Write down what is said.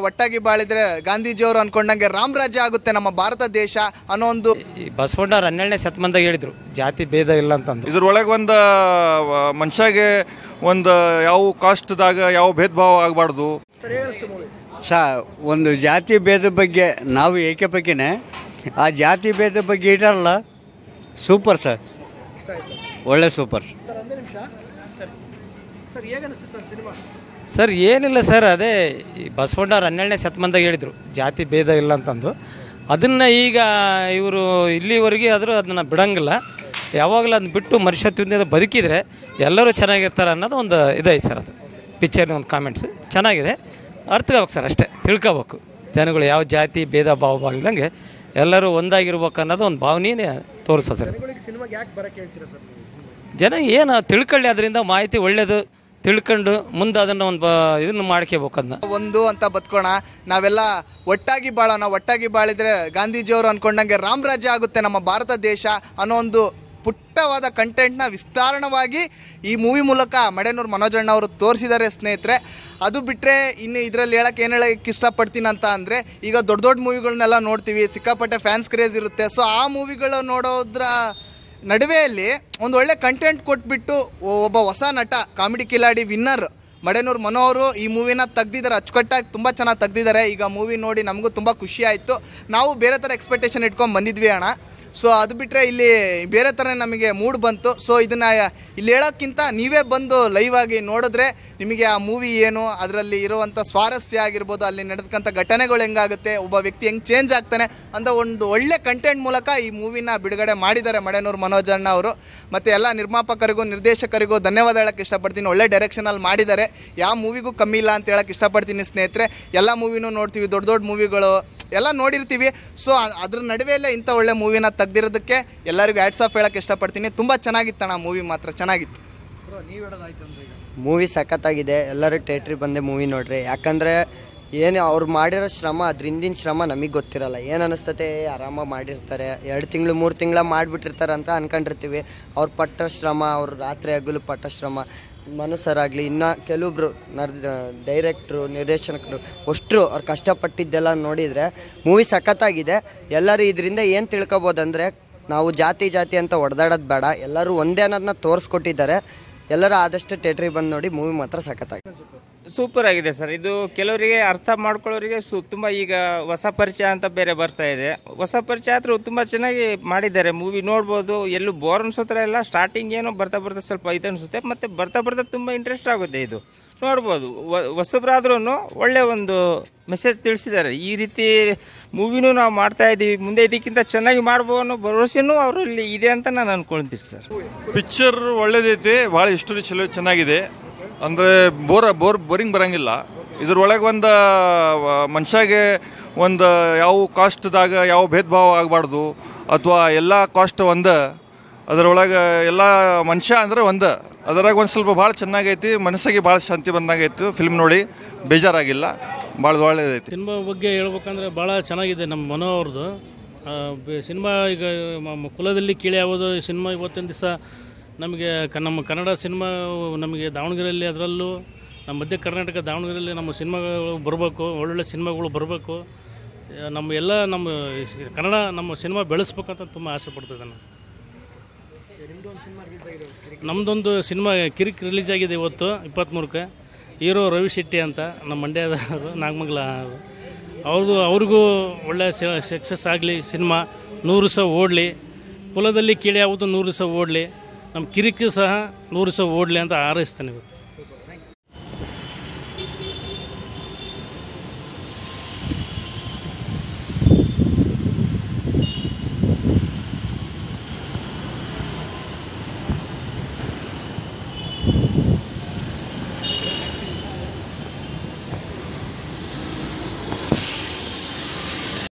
ಒಟ್ಟಾಗಿ ಬಾಳಿದ್ರೆ ಗಾಂಧೀಜಿಯವರು ಅನ್ಕೊಂಡಂಗೆ ರಾಮರಾಜ್ಯ ಆಗುತ್ತೆ ನಮ್ಮ ಭಾರತ ದೇಶ ಅನ್ನೋ ಒಂದು ಬಸವಣ್ಣವ್ರು 12ನೇ ಶತಮಾನದಾಗ ಹೇಳಿದ್ರು ಜಾತಿ ಭೇದ ಇಲ್ಲ ಅಂತಂದು. ಇದ್ರೊಳಗೆ ಒಂದು ಮನುಷ್ಯಗೆ ಒಂದು ಯಾವ ಕಾಸ್ಟ್ದಾಗ ಯಾವ ಭೇದ ಭಾವ ಆಗಬಾರ್ದು. ಒಂದು ಜಾತಿ ಭೇದ ಬಗ್ಗೆ ನಾವು ಏಕಪಕ್ಷನೇ ಆ ಜಾತಿ ಭೇದ ಬಗ್ಗೆ ಇರಲ್ಲ. ಸೂಪರ್ ಸರ್, ಒಳ್ಳೆ ಸೂಪರ್ ಸರ್. ಏನಿಲ್ಲ ಸರ್, ಅದೇ ಬಸವಣ್ಣವ್ರು 12ನೇ ಶತಮಾನದಾಗ ಹೇಳಿದ್ರು ಜಾತಿ ಭೇದ ಇಲ್ಲ ಅಂತಂದು. ಅದನ್ನು ಈಗ ಇವರು ಇಲ್ಲಿವರೆಗೆ ಆದರೂ ಅದನ್ನು ಬಿಡಂಗಿಲ್ಲ. ಯಾವಾಗಲೂ ಅದನ್ನ ಬಿಟ್ಟು ಮನುಷ್ಯತ್ವದಿಂದ ಬದುಕಿದರೆ ಎಲ್ಲರೂ ಚೆನ್ನಾಗಿರ್ತಾರೆ ಅನ್ನೋದು ಒಂದು ಇದೈತೆ ಸರ್. ಅದು ಪಿಕ್ಚರ್ನ ಒಂದು ಕಾಮೆಂಟ್ಸ್ ಚೆನ್ನಾಗಿದೆ, ಅರ್ಥ ಆಗ್ಬೇಕು ಸರ್, ಅಷ್ಟೇ ತಿಳ್ಕೋಬೇಕು ಜನಗಳು. ಯಾವ ಜಾತಿ ಭೇದ ಭಾವ ಇಲ್ದಂಗೆ ಎಲ್ಲರೂ ಒಂದಾಗಿರ್ಬೇಕು ಅನ್ನೋದು ಒಂದು ಭಾವನೆಯೇ ತೋರಿಸ ಸರ್. ಜನ ಏನು ತಿಳ್ಕೊಳ್ಳಿ, ಅದರಿಂದ ಮಾಹಿತಿ ಒಳ್ಳೆಯದು ತಿಳ್ಕೊಂಡು ಮುಂದೆ ಅದನ್ನು ಒಂದು ಇದನ್ನು ಮಾಡ್ಕೋಬೇಕು. ಅದನ್ನ ಒಂದು ಅಂತ ಬದುಕೋಣ, ನಾವೆಲ್ಲ ಒಟ್ಟಾಗಿ ಬಾಳೋಣ. ಒಟ್ಟಾಗಿ ಬಾಳಿದ್ರೆ ಗಾಂಧೀಜಿಯವರು ಅನ್ಕೊಂಡಂಗೆ ರಾಮರಾಜ್ಯ ಆಗುತ್ತೆ ನಮ್ಮ ಭಾರತ ದೇಶ ಅನ್ನೋ ಒಂದು ಪುಟ್ಟವಾದ ಕಂಟೆಂಟ್ನ ವಿಸ್ತಾರಣವಾಗಿ ಈ ಮೂವಿ ಮೂಲಕ ಮಡೆನೂರು ಮನೋಜಣ್ಣ ಅವರು ತೋರಿಸಿದ್ದಾರೆ ಸ್ನೇಹಿತರೆ. ಅದು ಬಿಟ್ಟರೆ ಇನ್ನು ಇದರಲ್ಲಿ ಏನು ಹೇಳೋಕ್ಕೆ ಇಷ್ಟಪಡ್ತೀನಿ ಅಂತ ಅಂದರೆ, ಈಗ ದೊಡ್ಡ ದೊಡ್ಡ ಮೂವಿಗಳನ್ನೆಲ್ಲ ನೋಡ್ತೀವಿ, ಸಿಕ್ಕಾಪಟ್ಟೆ ಫ್ಯಾನ್ಸ್ ಕ್ರೇಜ್ ಇರುತ್ತೆ. ಸೊ ಆ ಮೂವಿಗಳು ನೋಡೋದ್ರ ನಡುವೆಯಲ್ಲಿ ಒಂದು ಒಳ್ಳೆ ಕಂಟೆಂಟ್ ಕೊಟ್ಬಿಟ್ಟು ಒಬ್ಬ ಹೊಸ ನಟ, ಕಾಮಿಡಿ ಕಿಲಾಡಿ ವಿನ್ನರ್ ಮಡೆನೂರು ಮನೋ ಅವರು ಈ ಮೂವಿನ ತೆಗ್ದಿದ್ದಾರೆ, ಅಚ್ಚುಕಟ್ಟಾಗಿ ತುಂಬ ಚೆನ್ನಾಗಿ ತೆಗ್ದಿದ್ದಾರೆ. ಈಗ ಮೂವಿ ನೋಡಿ ನಮಗೂ ತುಂಬ ಖುಷಿ ಆಯಿತು. ನಾವು ಬೇರೆ ಥರ ಎಕ್ಸ್ಪೆಕ್ಟೇಷನ್ ಇಟ್ಕೊಂಡು ಬಂದಿದ್ವಿ ಅಣ್ಣ. ಸೊ ಅದು ಬಿಟ್ಟರೆ ಇಲ್ಲಿ ಬೇರೆ ಥರ ನಮಗೆ ಮೂಡ್ ಬಂತು. ಸೊ ಇದನ್ನು ಇಲ್ಲಿ ಹೇಳೋಕ್ಕಿಂತ ನೀವೇ ಬಂದು ಲೈವ್ ಆಗಿ ನೋಡಿದ್ರೆ ನಿಮಗೆ ಆ ಮೂವಿ ಏನು, ಅದರಲ್ಲಿ ಇರುವಂಥ ಸ್ವಾರಸ್ಯ ಆಗಿರ್ಬೋದು, ಅಲ್ಲಿ ನಡೆದಕ್ಕಂಥ ಘಟನೆಗಳು ಹೆಂಗಾಗುತ್ತೆ, ಒಬ್ಬ ವ್ಯಕ್ತಿ ಹೆಂಗೆ ಚೇಂಜ್ ಆಗ್ತಾನೆ ಅಂತ ಒಂದು ಒಳ್ಳೆ ಕಂಟೆಂಟ್ ಮೂಲಕ ಈ ಮೂವಿನ ಬಿಡುಗಡೆ ಮಾಡಿದ್ದಾರೆ ಮಡೆನೂರು ಮನೋಜಣ್ಣ ಅವರು. ಮತ್ತು ಎಲ್ಲ ನಿರ್ಮಾಪಕರಿಗೂ ನಿರ್ದೇಶಕರಿಗೂ ಧನ್ಯವಾದ ಹೇಳೋಕ್ಕೆ ಇಷ್ಟಪಡ್ತೀನಿ. ಒಳ್ಳೆ ಡೈರೆಕ್ಷನಲ್ಲಿ ಮಾಡಿದ್ದಾರೆ, ಯಾವ ಮೂವಿಗೂ ಕಮ್ಮಿ ಇಲ್ಲ ಅಂತ ಹೇಳೋಕ್ಕೆ ಇಷ್ಟಪಡ್ತೀನಿ ಸ್ನೇಹಿತರೆ. ಎಲ್ಲ ಮೂವಿನೂ ನೋಡ್ತೀವಿ, ದೊಡ್ಡ ದೊಡ್ಡ ಮೂವಿಗಳು ಎಲ್ಲ ನೋಡಿರ್ತೀವಿ. ಸೊ ಅದ್ರ ನಡುವೆಯಲ್ಲೇ ಇಂಥ ಒಳ್ಳೆ ಮೂವಿನ ತೆಗ್ದಿರೋದಕ್ಕೆ ಎಲ್ಲರಿಗೂ ಹ್ಯಾಟ್ಸ್ ಆಫ್ ಹೇಳೋಕ್ಕೆ ಇಷ್ಟಪಡ್ತೀನಿ. ತುಂಬ ಚೆನ್ನಾಗಿತ್ತಣ್ಣ ಮೂವಿ, ಮಾತ್ರ ಚೆನ್ನಾಗಿತ್ತು. ಮೂವಿ ಸಖತ್ತಾಗಿದೆ. ಎಲ್ಲರೂ ಥಿಯೇಟ್ರಿಗೆ ಬಂದೆ ಮೂವಿ ನೋಡ್ರಿ. ಯಾಕಂದರೆ ಏನು ಅವ್ರು ಮಾಡಿರೋ ಶ್ರಮ, ಅದ್ರ ಹಿಂದಿನ ಶ್ರಮ ನಮಗೆ ಗೊತ್ತಿರಲ್ಲ. ಏನು ಅನ್ನಿಸ್ತತೆ, ಆರಾಮಾಗಿ ಮಾಡಿರ್ತಾರೆ, 2 ತಿಂಗಳು 3 ತಿಂಗಳ ಮಾಡಿಬಿಟ್ಟಿರ್ತಾರೆ ಅಂತ ಅಂದ್ಕೊಂಡಿರ್ತೀವಿ. ಅವ್ರು ಪಟ್ಟ ಶ್ರಮ, ಅವ್ರು ರಾತ್ರಿ ಹಗಲು ಪಟ್ಟ ಶ್ರಮ, ಮನುಷ್ಯರಾಗಲಿ ಇನ್ನು ಕೆಲವೊಬ್ರು ಡೈರೆಕ್ಟ್ರು, ನಿರ್ದೇಶಕರು ಅಷ್ಟರು ಅವ್ರು ಕಷ್ಟಪಟ್ಟಿದ್ದೆಲ್ಲ ನೋಡಿದರೆ ಮೂವಿ ಸಖತ್ತಾಗಿದೆ. ಎಲ್ಲರೂ ಇದರಿಂದ ಏನು ತಿಳ್ಕೊಬೋದಂದರೆ, ನಾವು ಜಾತಿ ಅಂತ ಹೊಡೆದಾಡೋದು ಬೇಡ, ಎಲ್ಲರೂ ಒಂದೇ ಅನ್ನೋದನ್ನ ತೋರಿಸ್ಕೊಟ್ಟಿದ್ದಾರೆ. ಎಲ್ಲರೂ ಆದಷ್ಟು ಥಿಯೇಟ್ರಿಗೆ ಬಂದು ನೋಡಿ, ಮೂವಿ ಮಾತ್ರ ಸಖತ್ತಾಗಿದೆ. ಸೂಪರ್ ಆಗಿದೆ ಸರ್. ಇದು ಕೆಲವರಿಗೆ ಅರ್ಥ ಮಾಡ್ಕೊಳ್ಳೋರಿಗೆ ತುಂಬ ಈಗ ಹೊಸ ಪರಿಚಯ ಅಂತ ಬೇರೆ ಬರ್ತಾ ಇದೆ. ಹೊಸ ಪರಿಚಯ ಆದರೂ ತುಂಬ ಚೆನ್ನಾಗಿ ಮಾಡಿದ್ದಾರೆ. ಮೂವಿ ನೋಡ್ಬೋದು, ಎಲ್ಲೂ ಬೋರ್ ಅನ್ಸೋತ್ರ ಎಲ್ಲ. ಸ್ಟಾರ್ಟಿಂಗ್ ಏನೋ ಬರ್ತಾ ಸ್ವಲ್ಪ ಇದು ಅನಿಸುತ್ತೆ, ಮತ್ತು ಬರ್ತಾ ತುಂಬ ಇಂಟ್ರೆಸ್ಟ್ ಆಗುತ್ತೆ. ಇದು ನೋಡ್ಬೋದು, ಹೊಸಬ್ರಾದ್ರೂ ಒಳ್ಳೆ ಒಂದು ಮೆಸೇಜ್ ತಿಳಿಸಿದ್ದಾರೆ. ಈ ರೀತಿ ಮೂವಿನೂ ನಾವು ಮಾಡ್ತಾ ಇದ್ದೀವಿ, ಮುಂದೆ ಇದಕ್ಕಿಂತ ಚೆನ್ನಾಗಿ ಮಾಡ್ಬೋದು ಅನ್ನೋ ಭರವಸೆನೂ ಅವರಲ್ಲಿ ಇದೆ ಅಂತ ನಾನು ಅಂದ್ಕೊಳ್ತೀನಿ ಸರ್. ಪಿಕ್ಚರ್ ಒಳ್ಳೇದೈತಿ, ಭಾಳ ಹಿಸ್ಟರಿ ಚಲೋ ಚೆನ್ನಾಗಿದೆ. ಅಂದರೆ ಬೋರಿಂಗ್ ಬರೋಂಗಿಲ್ಲ. ಇದ್ರೊಳಗೆ ಒಂದು ಮನುಷ್ಯಗೆ ಒಂದು ಯಾವ ಕಾಸ್ಟ್ದಾಗ ಯಾವ ಭೇದ ಭಾವ ಆಗಬಾರ್ದು, ಅಥವಾ ಎಲ್ಲ ಕಾಸ್ಟ್ ಒಂದು, ಅದರೊಳಗೆ ಎಲ್ಲ ಮನುಷ್ಯ ಅಂದರೆ ಒಂದು. ಅದರಾಗ ಒಂದು ಸ್ವಲ್ಪ ಭಾಳ ಚೆನ್ನಾಗೈತಿ, ಮನಸ್ಸಿಗೆ ಭಾಳ ಶಾಂತಿ ಬಂದಾಗೈತಿ. ಫಿಲ್ಮ್ ನೋಡಿ ಬೇಜಾರಾಗಿಲ್ಲ, ಭಾಳ ಒಳ್ಳೆಯದೈತಿ. ಸಿನಿಮಾ ಬಗ್ಗೆ ಹೇಳ್ಬೇಕಂದ್ರೆ ಭಾಳ ಚೆನ್ನಾಗಿದೆ ನಮ್ಮ ಮನೋ ಅವ್ರದ್ದು ಸಿನಿಮಾ. ಈಗ ಕುಲದಲ್ಲಿ ಕೀಳೆ ಯಾವುದು ಸಿನಿಮಾ ಇವತ್ತಿನ ದಿವಸ ನಮಗೆ ನಮ್ಮ ಕನ್ನಡ ಸಿನಿಮಾ ನಮಗೆ ದಾವಣಗೆರೆಯಲ್ಲಿ, ಅದರಲ್ಲೂ ನಮ್ಮ ಮಧ್ಯ ಕರ್ನಾಟಕ ದಾವಣಗೆರೆಯಲ್ಲಿ ನಮ್ಮ ಸಿನಿಮಾಗಳು ಬರಬೇಕು, ಒಳ್ಳೊಳ್ಳೆ ಸಿನಿಮಾಗಳು ಬರಬೇಕು. ನಮ್ಮ ಕನ್ನಡ ನಮ್ಮ ಸಿನಿಮಾ ಬೆಳೆಸ್ಬೇಕಂತ ತುಂಬ ಆಸೆ ಪಡ್ತಿದ್ದೆ ನಾನು. ನಮ್ಮದೊಂದು ಸಿನಿಮಾ ಕಿರಿಕ್ ರಿಲೀಸ್ ಆಗಿದೆ ಇವತ್ತು 23ಕ್ಕೆ. ಹೀರೋ ರವಿ ಶೆಟ್ಟಿ ಅಂತ, ನಮ್ಮ ಮಂಡ್ಯದವರು, ನಾಗಮಂಗಲ. ಅವ್ರಿಗೂ ಒಳ್ಳೆಯ ಸಕ್ಸಸ್ ಆಗಲಿ, ಸಿನಿಮಾ 100 ದಿವಸ ಓಡಲಿ. ಕುಲದಲ್ಲಿ ಕೀಳೆ ಯಾವುದು 100 ದಿವಸ ಓಡಲಿ, ನಮ್ಮ ಕಿರಿಕ್ ಸಹ 100 ದಿವಸ ಓಡಲಿ ಅಂತ ಹಾರೈಸ್ತಾನೆ ಇವತ್ತು.